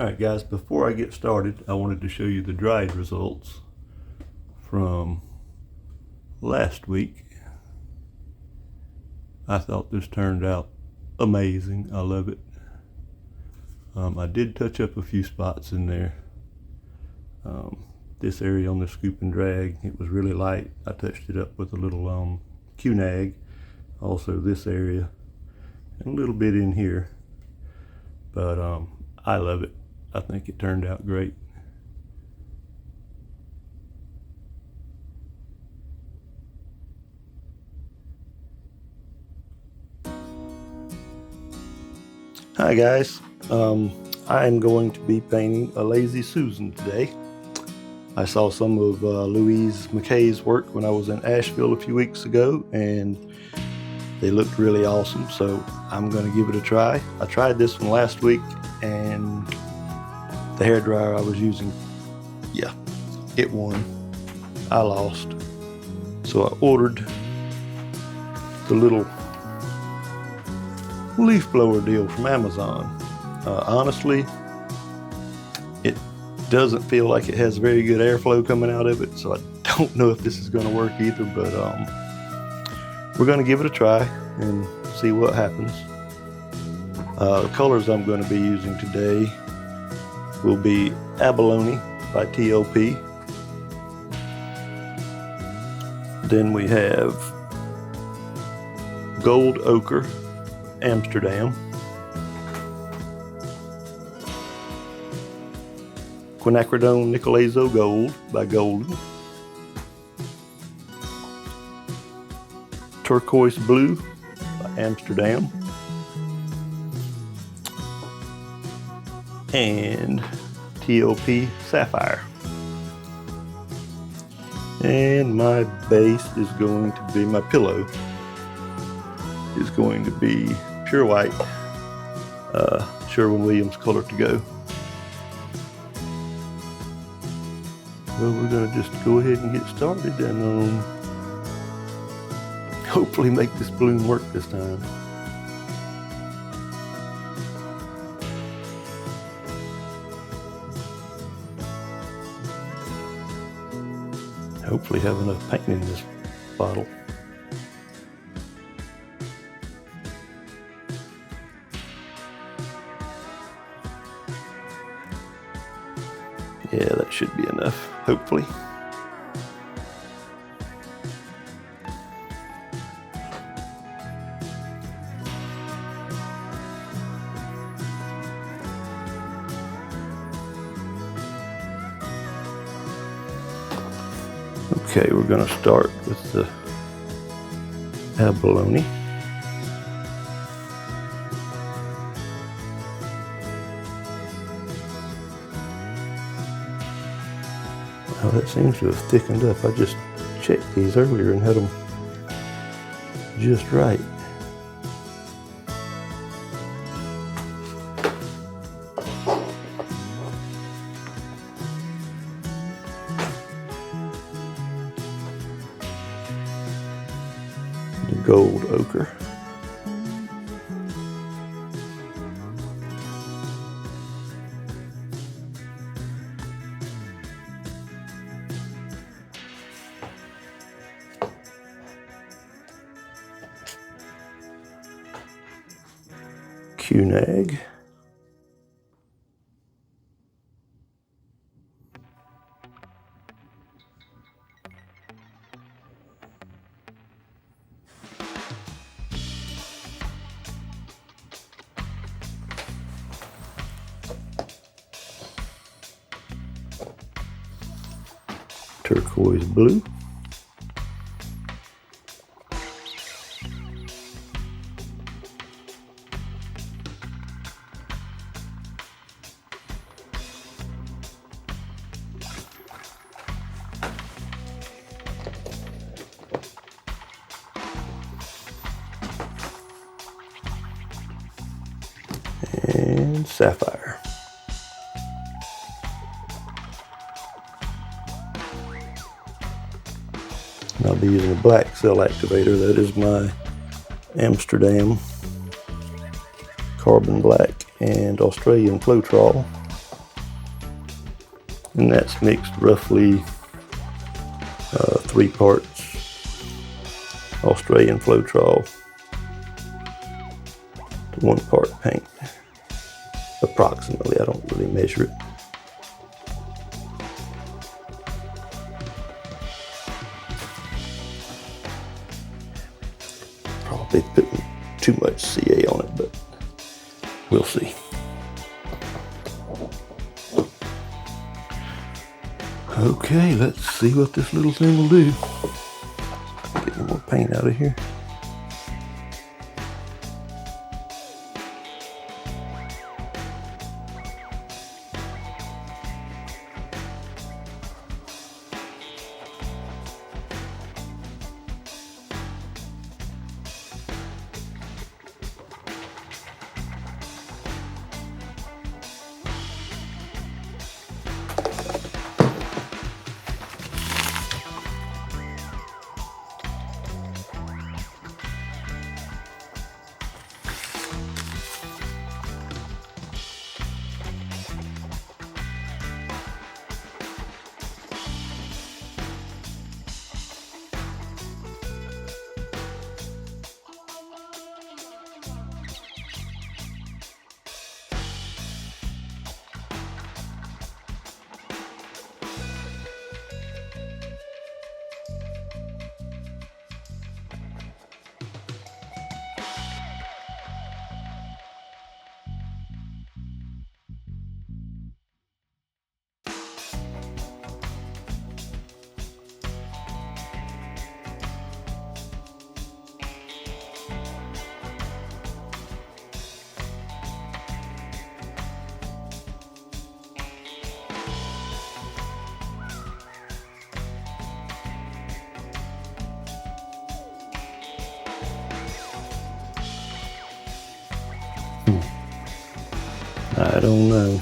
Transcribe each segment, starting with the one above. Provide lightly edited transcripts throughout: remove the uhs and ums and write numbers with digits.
Alright guys, before I get started, I wanted to show you the dried results from last week. I thought this turned out amazing. I love it. I did touch up a few spots in there. This area on the scoop and drag, it was really light. I touched it up with a little Q-nag. Also this area and a little bit in here. But I love it. I think it turned out great. Hi guys, I am going to be painting a Lazy Susan today. I saw some of Louise McKay's work when I was in Asheville a few weeks ago, and they looked really awesome, so I'm going to give it a try. I tried this one last week, and the hairdryer I was using, yeah, it won. I lost. So I ordered the little leaf blower deal from Amazon. Honestly, it doesn't feel like it has very good airflow coming out of it, so I don't know if this is going to work either, but we're going to give it a try and see what happens. The colors I'm going to be using today will be Abalone by TOP. Then we have Gold Ochre, Amsterdam. Quinacridone Nicolazo Gold by Golden. Turquoise Blue by Amsterdam. And TOP Sapphire. And my base is going to be, my pillow is going to be Pure White, Sherwin-Williams Color to Go. Well, we're going to just go ahead and get started and hopefully make this balloon work this time. Hopefully have enough paint in this bottle. Yeah, that should be enough, hopefully. Okay, we're going to start with the abalone. Well, that seems to have thickened up. I just checked these earlier and had them just right. Gold ochre. Q-nag. Turquoise blue. And sapphire. I'll be using a black cell activator. That is my Amsterdam Carbon Black and Australian Floetrol. And that's mixed roughly 3 parts Australian Floetrol to 1 part paint, approximately. I don't really measure it. Probably putting too much CA on it, but we'll see. Okay, let's see what this little thing will do. Get more paint out of here. I don't know.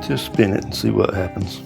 Just spin it and see what happens.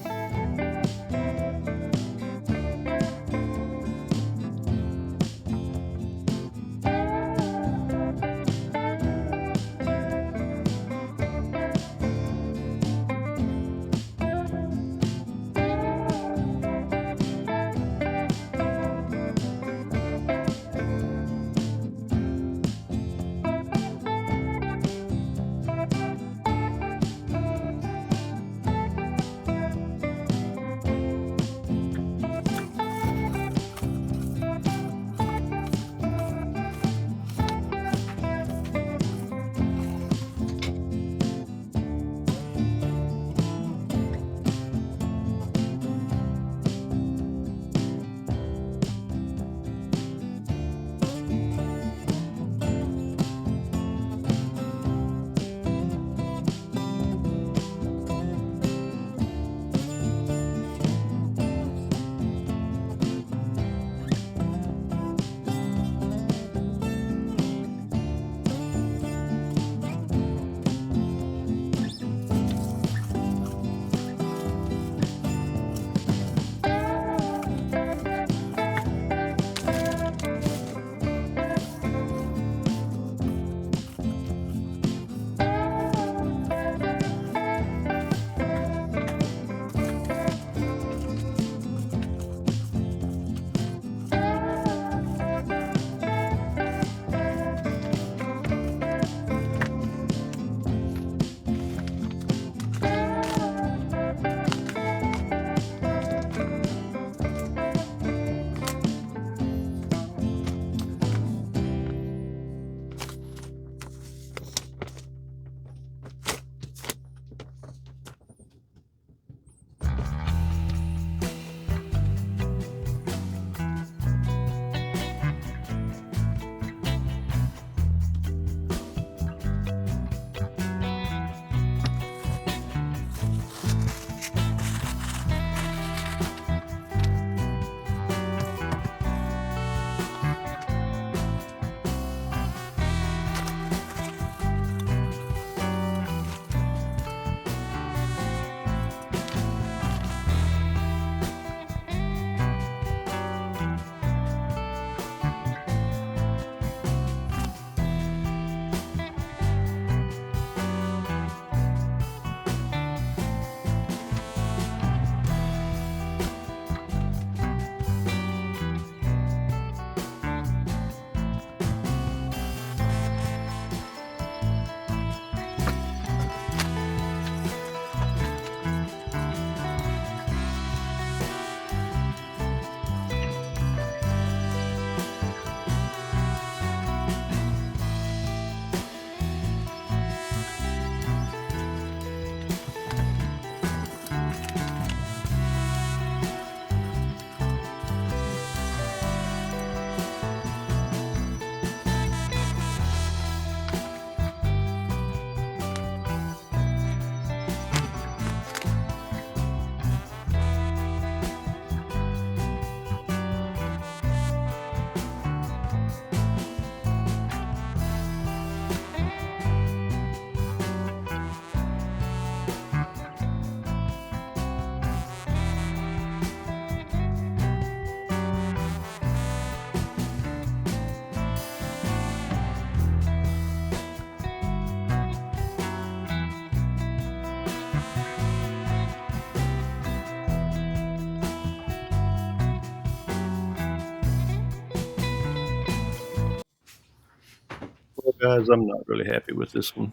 guys, I'm not really happy with this one.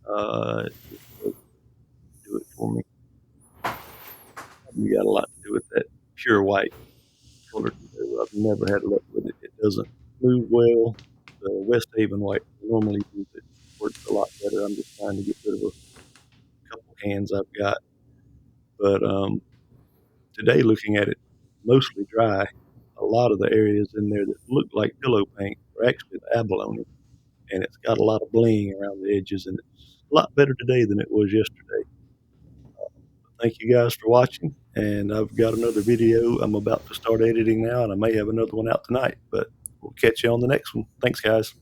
It just doesn't do it for me. Probably got a lot to do with that pure white color. I've never had luck with it. It doesn't move well. The West Haven white I normally use it works a lot better. I'm just trying to get rid of a couple cans I've got. But today, looking at it mostly dry, a lot of the areas in there that look like pillow paint are actually the abalone, and it's got a lot of bling around the edges, and it's a lot better today than it was yesterday. Thank you guys for watching, and I've got another video I'm about to start editing now, and I may have another one out tonight, but we'll catch you on the next one. Thanks, guys.